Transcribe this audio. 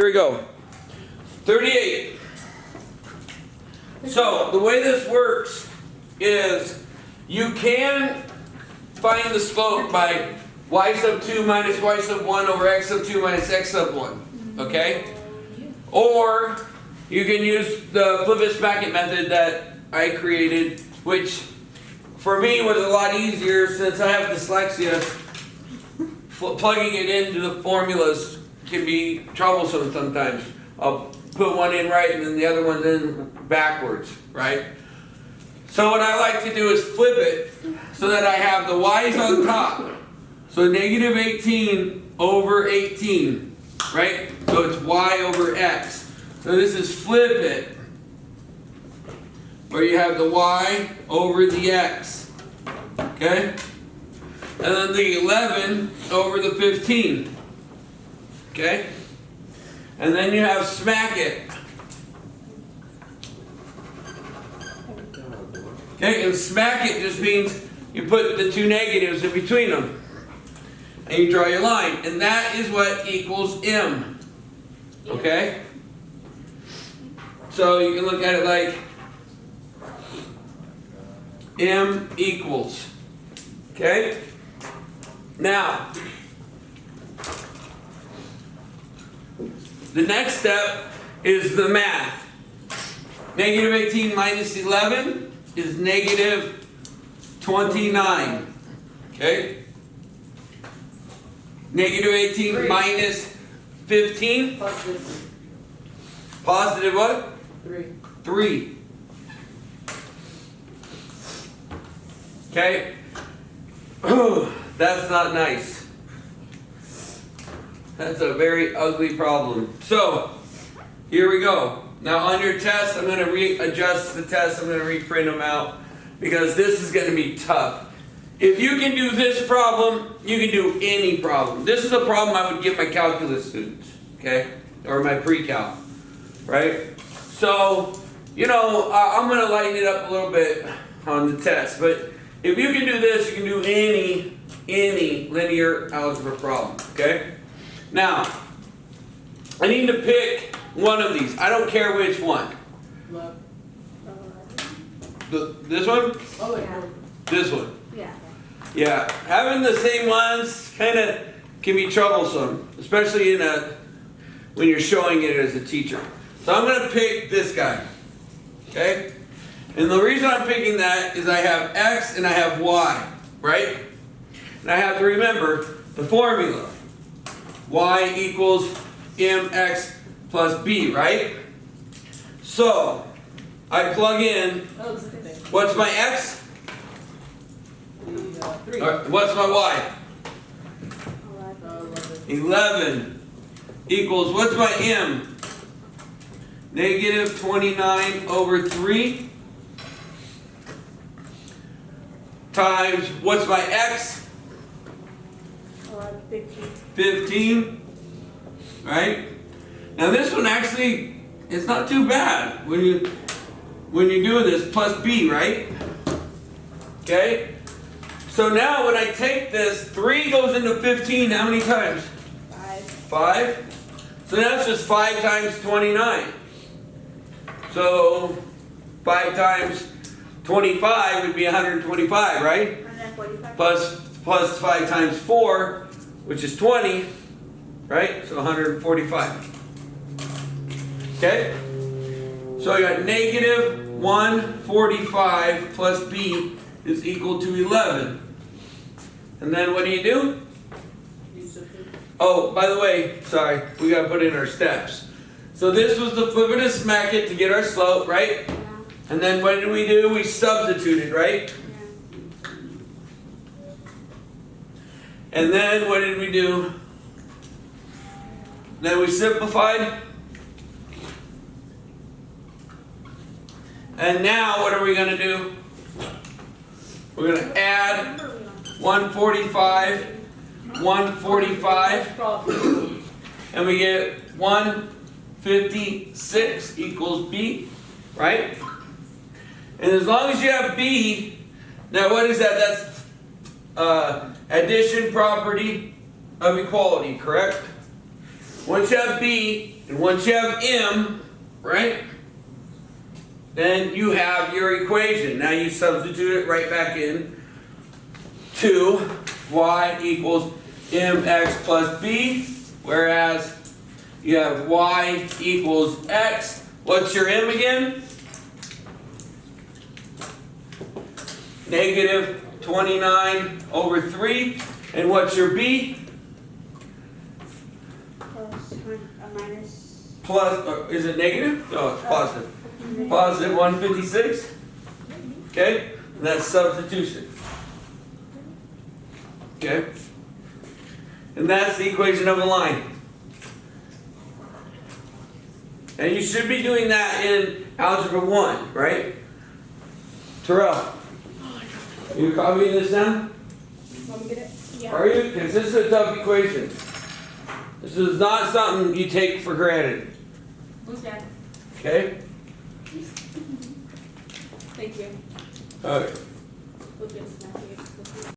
we go. 38. So the way this works is you can find the slope by y sub 2 minus y sub 1 over x sub 2 minus x sub 1. Okay? Or you can use the Flippus-Mackett method that I created, which for me was a lot easier since I have dyslexia. Plugging it into the formulas can be troublesome sometimes. I'll put one in right and then the other one's in backwards, right? So what I like to do is flip it so that I have the y's on top. So negative 18 over 18, right? So it's y over x. So this is flip it, where you have the y over the x, okay? And then the 11 over the 15, okay? And then you have smack it. Okay, and smack it just means you put the two negatives in between them. And you draw your line. And that is what equals m. Okay? So you can look at it like m equals. Okay? Now, the next step is the math. Negative 18 minus 11 is negative 29. Okay? Negative 18 3. Minus 15? Positive. Positive what? 3. 3. Okay? That's not nice. That's a very ugly problem. So, here we go. Now on your test, I'm going to readjust the test. I'm going to reprint them out because this is going to be tough. If you can do this problem, you can do any problem. This is a problem I would give my calculus students, okay? Or my pre-cal, right? So, you know, I'm going to lighten it up a little bit on the test. But if you can do this, you can do any linear algebra problem, okay? Now, I need to pick one of these. I don't care which one. Left. This one? Oh, wait. Yeah. This one. Yeah. Yeah, having the same ones kind of can be troublesome, especially when you're showing it as a teacher. So I'm going to pick this guy, okay? And the reason I'm picking that is I have x and I have y, right? And I have to remember the formula. Y equals mx plus b, right? So, I plug in, what's my x? 3. What's my y? 11 equals, what's my m? Negative 29 over 3 times, what's my x? 15, right? Now this one actually, it's not too bad when you do this, plus b, right? Okay? So now when I take this, 3 goes into 15 how many times? 5. 5? So that's just 5 times 29. So 5 times 25 would be 125, right? 145. Plus 5 times 4, which is 20, right? So 145. Okay? So I got negative 145 plus b is equal to 11. And then what do? Oh, by the way, sorry, we got to put in our steps. So this was the Flippus-Mackett to get our slope, right? Yeah. And then what did we do? We substituted, right? Yeah. And then what did we do? Then we simplified. And now what are we going to do? We're going to add 145, 145, and we get 156 equals b, right? And as long as you have b, now what is that? That's addition property of equality, correct? Once you have b, And once you have m, right, then you have your equation. Now you substitute it right back in to y equals mx plus b, whereas you have y equals x. What's your m again? Negative 29 over 3. And what's your b? Minus. Plus, is it negative? No, it's positive. Positive 156. Okay? And that's substitution. Okay? And that's the equation of a line. And you should be doing that in Algebra 1, right? Terrell, are you copying this down? Want me to get it? Yeah. Are you? Because this is a tough equation. This is not something you take for granted. Okay. Okay? Thank you. Okay. We'll just